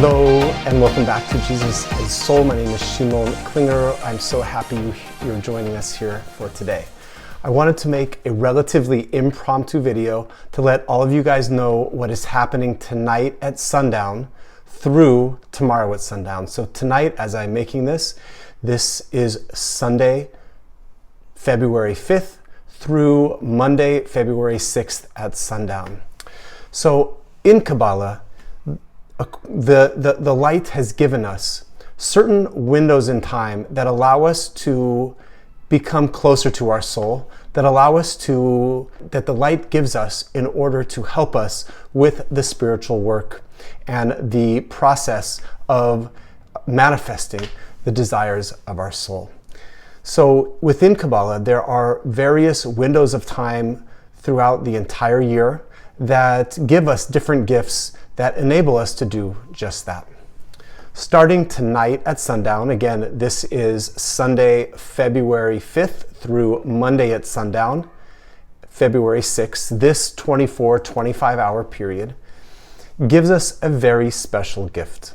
Hello and welcome back to Jesus and Soul. My name is Shimon Klinger. I'm so happy you're joining us here for today. I wanted to make a relatively impromptu video to let all of you guys know what is happening tonight at sundown through tomorrow at sundown. So tonight, as I'm making this is Sunday, February 5th through Monday, February 6th at sundown. So in Kabbalah, the light has given us certain windows in time that allow us to become closer to our soul, that the light gives us in order to help us with the spiritual work and the process of manifesting the desires of our soul. So within Kabbalah, there are various windows of time throughout the entire year that give us different gifts that enable us to do just that. Starting tonight at sundown, again, this is Sunday, February 5th through Monday at sundown, February 6th. This 25-hour period gives us a very special gift.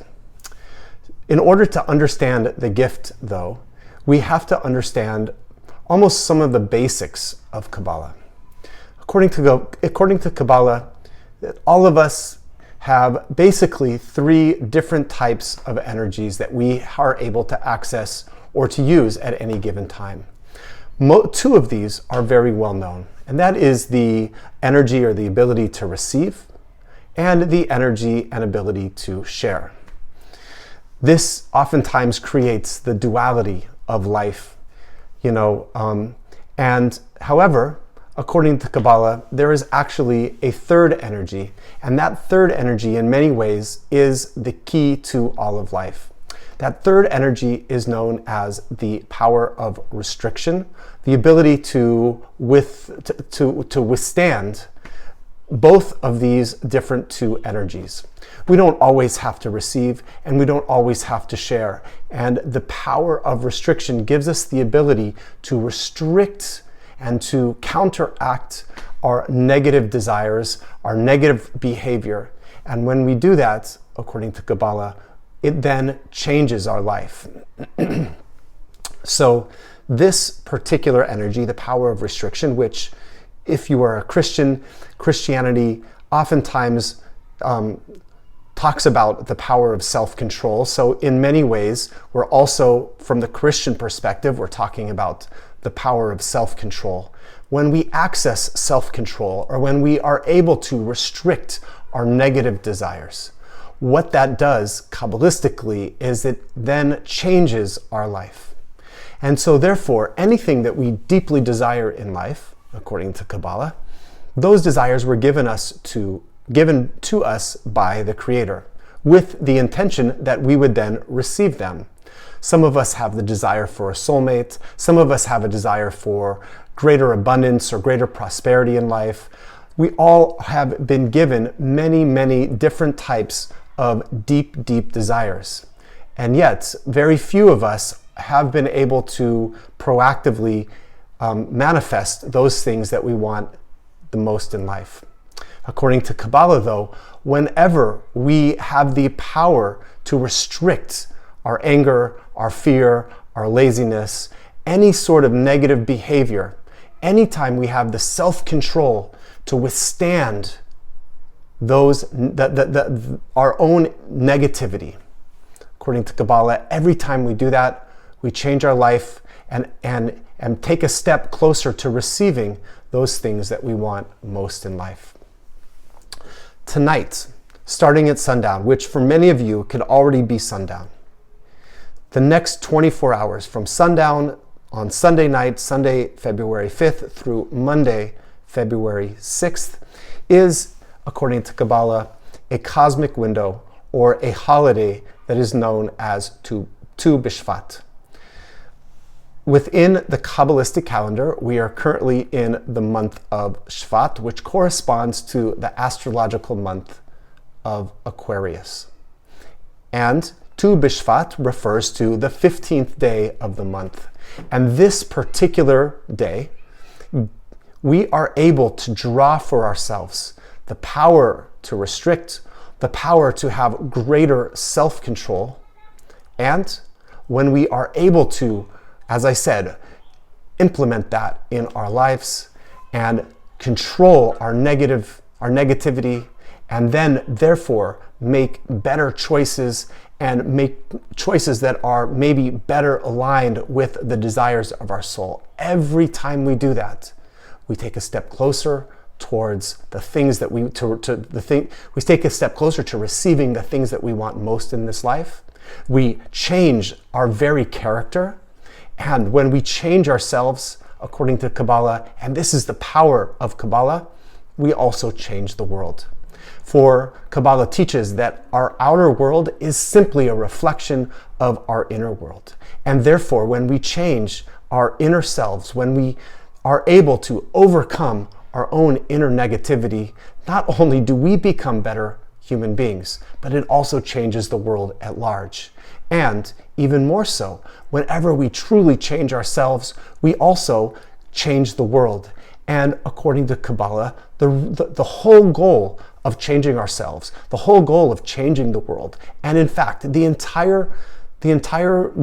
In order to understand the gift, though, we have to understand almost some of the basics of Kabbalah. According to Kabbalah, all of us have basically three different types of energies that we are able to access or to use at any given time. Two of these are very well known, and that is the energy or the ability to receive and the energy and ability to share. This oftentimes creates the duality of life, and however, according to Kabbalah, there is actually a third energy, and that third energy in many ways is the key to all of life. That third energy is known as the power of restriction, the ability to withstand both of these different two energies. We don't always have to receive, and we don't always have to share. And the power of restriction gives us the ability to restrict and to counteract our negative desires, our negative behavior. And when we do that, according to Kabbalah, it then changes our life. So this particular energy, the power of restriction, which if you are a Christian, Christianity oftentimes talks about the power of self-control. So in many ways, we're also, from the Christian perspective, we're talking about the power of self-control. When we access self-control, or when we are able to restrict our negative desires, what that does Kabbalistically is it then changes our life. And so therefore, anything that we deeply desire in life, according to Kabbalah, those desires were given to us by the Creator, with the intention that we would then receive them. Some of us have the desire for a soulmate. Some of us have a desire for greater abundance or greater prosperity in life. We all have been given many, many different types of deep, deep desires. And yet, very few of us have been able to proactively manifest those things that we want the most in life. According to Kabbalah, though, whenever we have the power to restrict our anger, our fear, our laziness, any sort of negative behavior, anytime we have the self-control to withstand those our own negativity, according to Kabbalah, every time we do that, we change our life and take a step closer to receiving those things that we want most in life. Tonight, starting at sundown, which for many of you could already be sundown, the next 24 hours from sundown on Sunday night, Sunday, February 5th through Monday, February 6th, is, according to Kabbalah, a cosmic window or a holiday that is known as Tu B'Shvat. Within the Kabbalistic calendar, we are currently in the month of Shvat, which corresponds to the astrological month of Aquarius. And Tu B'Shvat refers to the 15th day of the month. And this particular day, we are able to draw for ourselves the power to restrict, the power to have greater self-control. And when we are able to, as I said, implement that in our lives and control our negativity, and then therefore make better choices and make choices that are maybe better aligned with the desires of our soul. Every time we do that, we take a step closer towards the things that we take a step closer to receiving the things that we want most in this life. We change our very character, and when we change ourselves according to Kabbalah, and this is the power of Kabbalah, we also change the world. For Kabbalah teaches that our outer world is simply a reflection of our inner world. And therefore, when we change our inner selves, when we are able to overcome our own inner negativity, not only do we become better human beings, but it also changes the world at large. And even more so, whenever we truly change ourselves, we also change the world. And according to Kabbalah, the whole goal of changing ourselves, the whole goal of changing the world, and in fact, the entire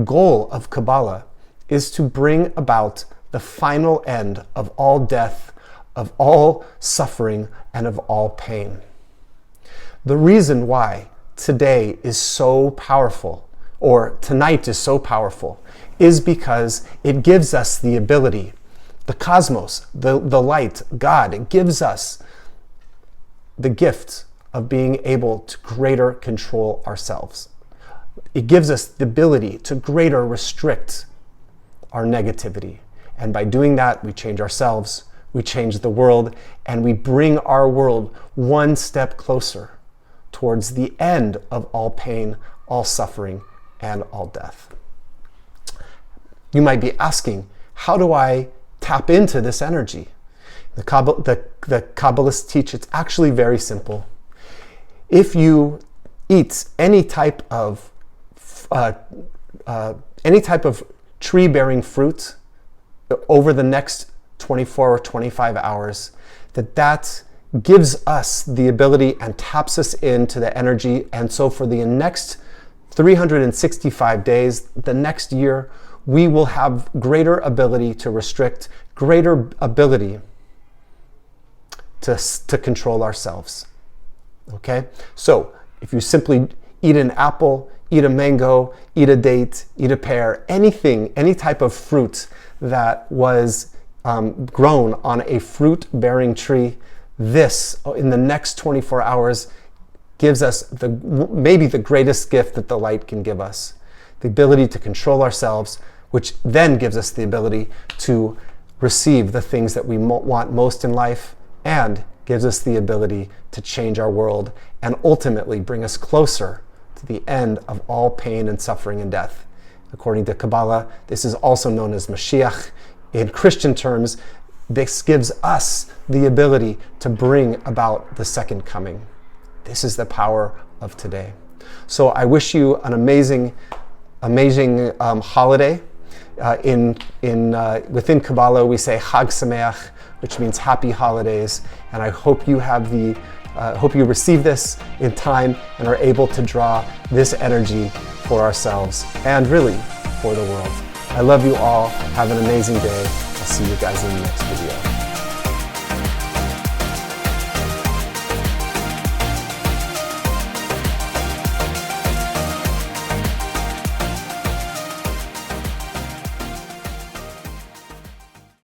goal of Kabbalah is to bring about the final end of all death, of all suffering, and of all pain. The reason why today is so powerful, or tonight is so powerful, is because it gives us the ability, the cosmos, the light, God gives us the gift of being able to greater control ourselves. It gives us the ability to greater restrict our negativity. And by doing that, we change ourselves, we change the world, and we bring our world one step closer towards the end of all pain, all suffering, and all death. You might be asking, how do I tap into this energy? The Kabbalists teach it's actually very simple. If you eat any type of tree-bearing fruit over the next 24 or 25 hours, that gives us the ability and taps us into the energy. And so for the next 365 days, the next year, we will have greater ability to restrict, greater ability to control ourselves. Okay? So if you simply eat an apple, eat a mango, eat a date, eat a pear, anything, any type of fruit that was grown on a fruit-bearing tree, this, in the next 24 hours, gives us maybe the greatest gift that the light can give us. The ability to control ourselves, which then gives us the ability to receive the things that we want most in life, and gives us the ability to change our world and ultimately bring us closer to the end of all pain and suffering and death. According to Kabbalah, this is also known as Mashiach. In Christian terms, this gives us the ability to bring about the second coming. This is the power of today. So I wish you an amazing holiday. Within Kabbalah, we say Chag Sameach, which means happy holidays. And I hope you hope you receive this in time and are able to draw this energy for ourselves and really for the world. I love you all. Have an amazing day. I'll see you guys in the next video.